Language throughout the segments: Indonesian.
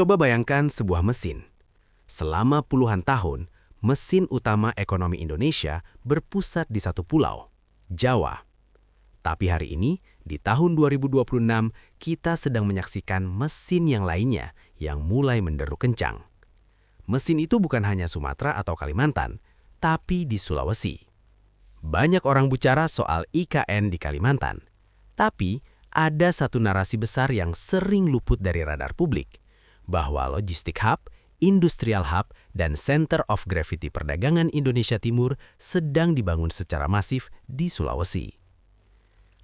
Coba bayangkan sebuah mesin. Selama puluhan tahun, mesin utama ekonomi Indonesia berpusat di satu pulau, Jawa. Tapi hari ini, di tahun 2026, kita sedang menyaksikan mesin yang lainnya yang mulai menderu kencang. Mesin itu bukan hanya Sumatera atau Kalimantan, tapi di Sulawesi. Banyak orang bicara soal IKN di Kalimantan, tapi ada satu narasi besar yang sering luput dari radar publik, bahwa logistik hub, industrial hub, dan center of gravity perdagangan Indonesia Timur sedang dibangun secara masif di Sulawesi.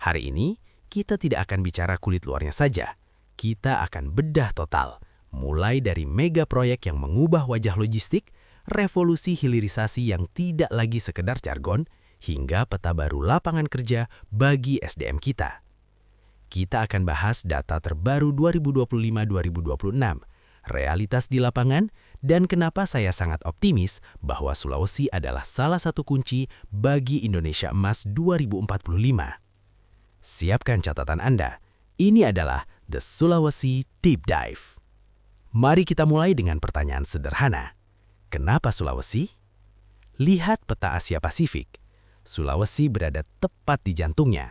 Hari ini, kita tidak akan bicara kulit luarnya saja. Kita akan bedah total, mulai dari mega proyek yang mengubah wajah logistik, revolusi hilirisasi yang tidak lagi sekedar jargon, hingga peta baru lapangan kerja bagi SDM kita. Kita akan bahas data terbaru 2025-2026, realitas di lapangan, dan kenapa saya sangat optimis bahwa Sulawesi adalah salah satu kunci bagi Indonesia Emas 2045. Siapkan catatan Anda. Ini adalah The Sulawesi Deep Dive. Mari kita mulai dengan pertanyaan sederhana. Kenapa Sulawesi? Lihat peta Asia Pasifik. Sulawesi berada tepat di jantungnya.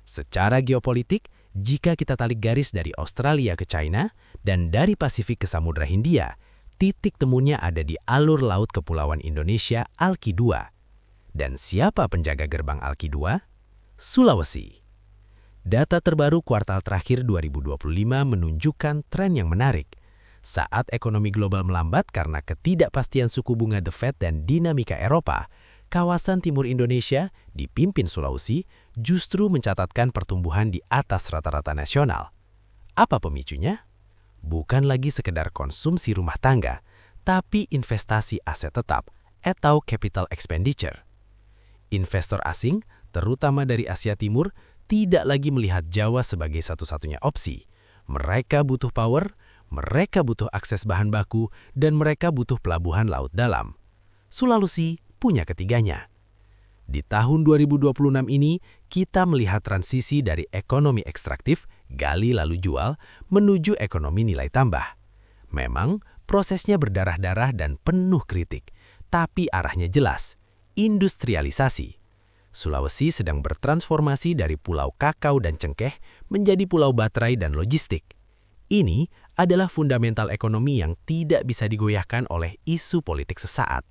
Secara geopolitik, jika kita tarik garis dari Australia ke China dan dari Pasifik ke Samudra Hindia, titik temunya ada di alur laut Kepulauan Indonesia Alki 2. Dan siapa penjaga gerbang Alki 2? Sulawesi. Data terbaru kuartal terakhir 2025 menunjukkan tren yang menarik. Saat ekonomi global melambat karena ketidakpastian suku bunga The Fed dan dinamika Eropa, kawasan timur Indonesia, dipimpin Sulawesi, justru mencatatkan pertumbuhan di atas rata-rata nasional. Apa pemicunya? Bukan lagi sekedar konsumsi rumah tangga, tapi investasi aset tetap atau capital expenditure. Investor asing, terutama dari Asia Timur, tidak lagi melihat Jawa sebagai satu-satunya opsi. Mereka butuh power, mereka butuh akses bahan baku, dan mereka butuh pelabuhan laut dalam. Sulawesi punya ketiganya. Di tahun 2026 ini, kita melihat transisi dari ekonomi ekstraktif, gali lalu jual, menuju ekonomi nilai tambah. Memang, prosesnya berdarah-darah dan penuh kritik, tapi arahnya jelas, industrialisasi. Sulawesi sedang bertransformasi dari pulau kakao dan cengkeh menjadi pulau baterai dan logistik. Ini adalah fundamental ekonomi yang tidak bisa digoyahkan oleh isu politik sesaat.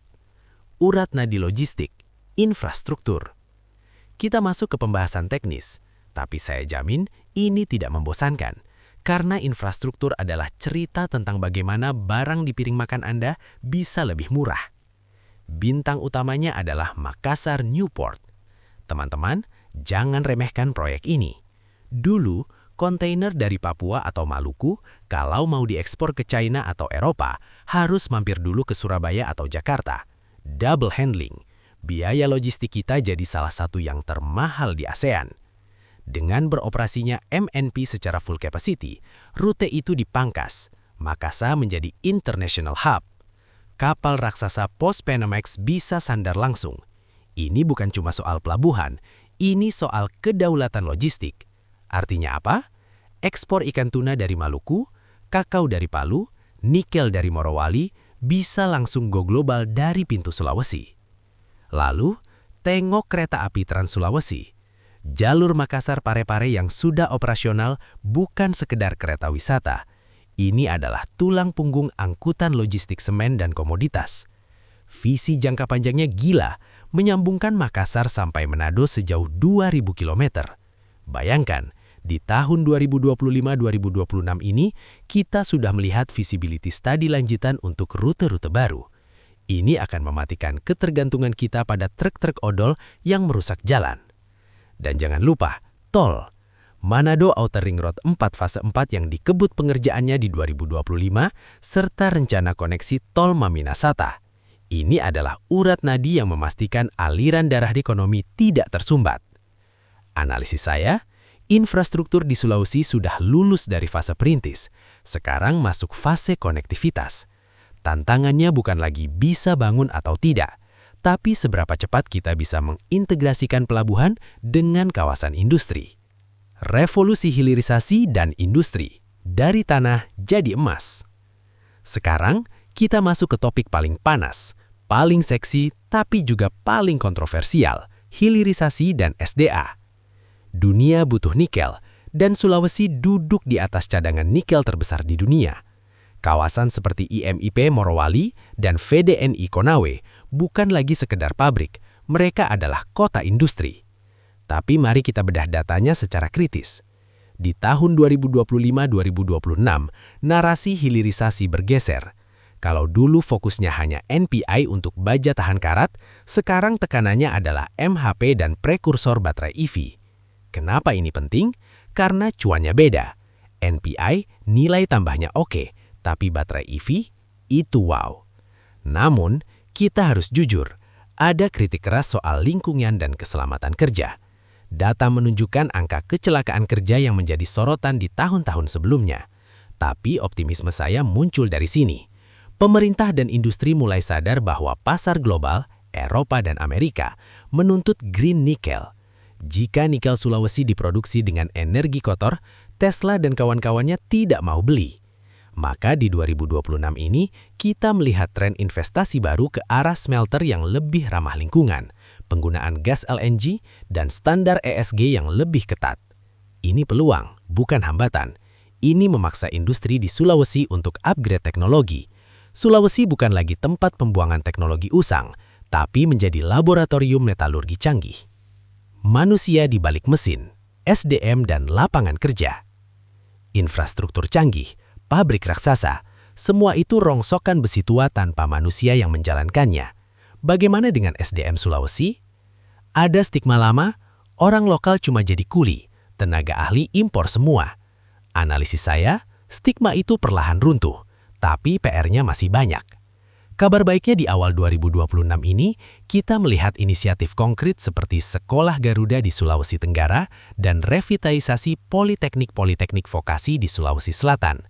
Urat nadi logistik, infrastruktur. Kita masuk ke pembahasan teknis, tapi saya jamin ini tidak membosankan, karena infrastruktur adalah cerita tentang bagaimana barang di piring makan Anda bisa lebih murah. Bintang utamanya adalah Makassar Newport. Teman-teman, jangan remehkan proyek ini. Dulu, kontainer dari Papua atau Maluku, kalau mau diekspor ke China atau Eropa, harus mampir dulu ke Surabaya atau Jakarta. Double handling. Biaya logistik kita jadi salah satu yang termahal di ASEAN. Dengan beroperasinya MNP secara full capacity, rute itu dipangkas. Makassar menjadi international hub. Kapal raksasa Post-Panamax bisa sandar langsung. Ini bukan cuma soal pelabuhan, ini soal kedaulatan logistik. Artinya apa? Ekspor ikan tuna dari Maluku, kakao dari Palu, nikel dari Morowali, bisa langsung go global dari pintu Sulawesi. Lalu, tengok kereta api Trans Sulawesi. Jalur Makassar Parepare yang sudah operasional bukan sekedar kereta wisata. Ini adalah tulang punggung angkutan logistik semen dan komoditas. Visi jangka panjangnya gila, menyambungkan Makassar sampai Manado sejauh 2.000 km. Bayangkan, di tahun 2025-2026 ini, kita sudah melihat visibility study lanjutan untuk rute-rute baru. Ini akan mematikan ketergantungan kita pada truk-truk odol yang merusak jalan. Dan jangan lupa, tol. Manado Outer Ring Road 4 fase 4 yang dikebut pengerjaannya di 2025, serta rencana koneksi tol Maminasata. Ini adalah urat nadi yang memastikan aliran darah ekonomi tidak tersumbat. Analisis saya, infrastruktur di Sulawesi sudah lulus dari fase perintis, sekarang masuk fase konektivitas. Tantangannya bukan lagi bisa bangun atau tidak, tapi seberapa cepat kita bisa mengintegrasikan pelabuhan dengan kawasan industri. Revolusi hilirisasi dan industri, dari tanah jadi emas. Sekarang, kita masuk ke topik paling panas, paling seksi, tapi juga paling kontroversial, hilirisasi dan SDA. Dunia butuh nikel, dan Sulawesi duduk di atas cadangan nikel terbesar di dunia. Kawasan seperti IMIP Morowali dan VDNI Konawe bukan lagi sekedar pabrik, mereka adalah kota industri. Tapi mari kita bedah datanya secara kritis. Di tahun 2025-2026, narasi hilirisasi bergeser. Kalau dulu fokusnya hanya NPI untuk baja tahan karat, sekarang tekanannya adalah MHP dan prekursor baterai EV. Kenapa ini penting? Karena cuannya beda. NPI nilai tambahnya oke, tapi baterai EV itu wow. Namun, kita harus jujur, ada kritik keras soal lingkungan dan keselamatan kerja. Data menunjukkan angka kecelakaan kerja yang menjadi sorotan di tahun-tahun sebelumnya. Tapi optimisme saya muncul dari sini. Pemerintah dan industri mulai sadar bahwa pasar global, Eropa dan Amerika, menuntut green nickel. Jika nikel Sulawesi diproduksi dengan energi kotor, Tesla dan kawan-kawannya tidak mau beli. Maka di 2026 ini, kita melihat tren investasi baru ke arah smelter yang lebih ramah lingkungan, penggunaan gas LNG, dan standar ESG yang lebih ketat. Ini peluang, bukan hambatan. Ini memaksa industri di Sulawesi untuk upgrade teknologi. Sulawesi bukan lagi tempat pembuangan teknologi usang, tapi menjadi laboratorium metalurgi canggih. Manusia di balik mesin, SDM dan lapangan kerja. Infrastruktur canggih, pabrik raksasa, semua itu rongsokan besi tua tanpa manusia yang menjalankannya. Bagaimana dengan SDM Sulawesi? Ada stigma lama, orang lokal cuma jadi kuli, tenaga ahli impor semua. Analisis saya, stigma itu perlahan runtuh, tapi PR-nya masih banyak. Kabar baiknya di awal 2026 ini, kita melihat inisiatif konkret seperti Sekolah Garuda di Sulawesi Tenggara dan revitalisasi politeknik-politeknik vokasi di Sulawesi Selatan.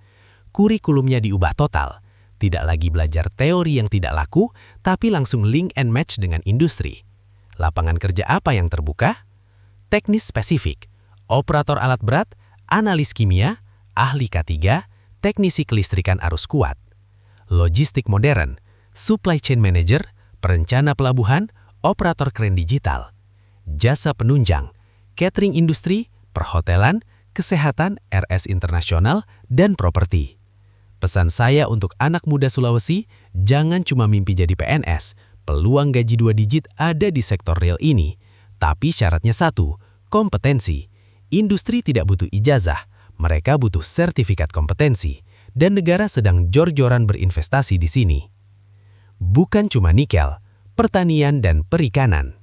Kurikulumnya diubah total, tidak lagi belajar teori yang tidak laku, tapi langsung link and match dengan industri. Lapangan kerja apa yang terbuka? Teknis spesifik, operator alat berat, analis kimia, ahli K3, teknisi kelistrikan arus kuat. Logistik modern, supply chain manager, perencana pelabuhan, operator kren digital. Jasa penunjang, catering industri, perhotelan, kesehatan, RS internasional, dan properti. Pesan saya untuk anak muda Sulawesi, jangan cuma mimpi jadi PNS. Peluang gaji 2 digit ada di sektor real ini. Tapi syaratnya satu, kompetensi. Industri tidak butuh ijazah, mereka butuh sertifikat kompetensi. Dan negara sedang jor-joran berinvestasi di sini. Bukan cuma nikel, pertanian dan perikanan.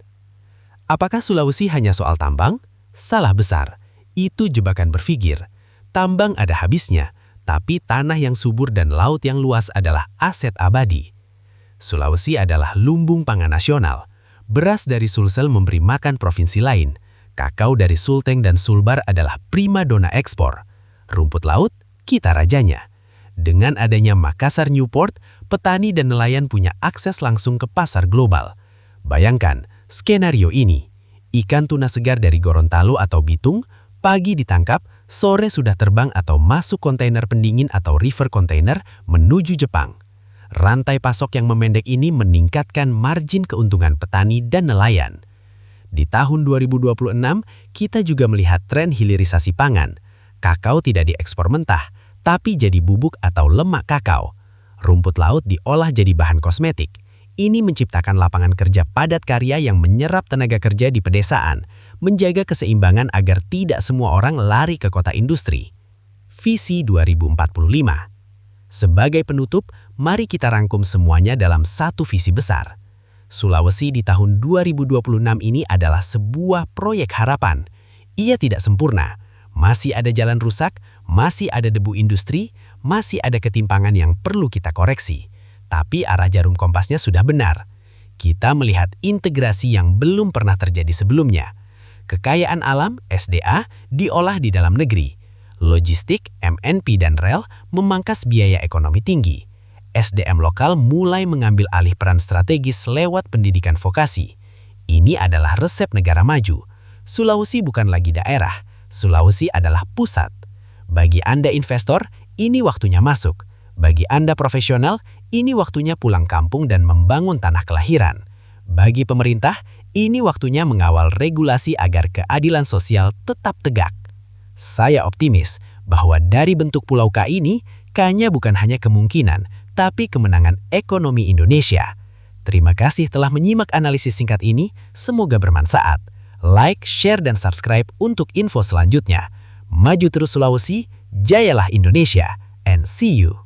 Apakah Sulawesi hanya soal tambang? Salah besar. Itu jebakan berpikir. Tambang ada habisnya. Tapi tanah yang subur dan laut yang luas adalah aset abadi. Sulawesi adalah lumbung pangan nasional. Beras dari Sulsel memberi makan provinsi lain. Kakao dari Sulteng dan Sulbar adalah primadona ekspor. Rumput laut, kita rajanya. Dengan adanya Makassar Newport, petani dan nelayan punya akses langsung ke pasar global. Bayangkan, skenario ini. Ikan tuna segar dari Gorontalo atau Bitung, pagi ditangkap, sore sudah terbang atau masuk kontainer pendingin atau river container menuju Jepang. Rantai pasok yang memendek ini meningkatkan margin keuntungan petani dan nelayan. Di tahun 2026, kita juga melihat tren hilirisasi pangan. Kakao tidak diekspor mentah, tapi jadi bubuk atau lemak kakao. Rumput laut diolah jadi bahan kosmetik. Ini menciptakan lapangan kerja padat karya yang menyerap tenaga kerja di pedesaan, menjaga keseimbangan agar tidak semua orang lari ke kota industri. Visi 2045. Sebagai penutup, mari kita rangkum semuanya dalam satu visi besar. Sulawesi di tahun 2026 ini adalah sebuah proyek harapan. Ia tidak sempurna. Masih ada jalan rusak, masih ada debu industri, masih ada ketimpangan yang perlu kita koreksi. Tapi arah jarum kompasnya sudah benar. Kita melihat integrasi yang belum pernah terjadi sebelumnya. Kekayaan alam, SDA, diolah di dalam negeri. Logistik, MNP dan rel memangkas biaya ekonomi tinggi. SDM lokal mulai mengambil alih peran strategis lewat pendidikan vokasi. Ini adalah resep negara maju. Sulawesi bukan lagi daerah, Sulawesi adalah pusat. Bagi Anda investor, ini waktunya masuk. Bagi Anda profesional, ini waktunya pulang kampung dan membangun tanah kelahiran. Bagi pemerintah, ini waktunya mengawal regulasi agar keadilan sosial tetap tegak. Saya optimis bahwa dari bentuk Pulau K ini, K-nya bukan hanya kemungkinan, tapi kemenangan ekonomi Indonesia. Terima kasih telah menyimak analisis singkat ini, semoga bermanfaat. Like, share, dan subscribe untuk info selanjutnya. Maju terus Sulawesi, jayalah Indonesia, and see you!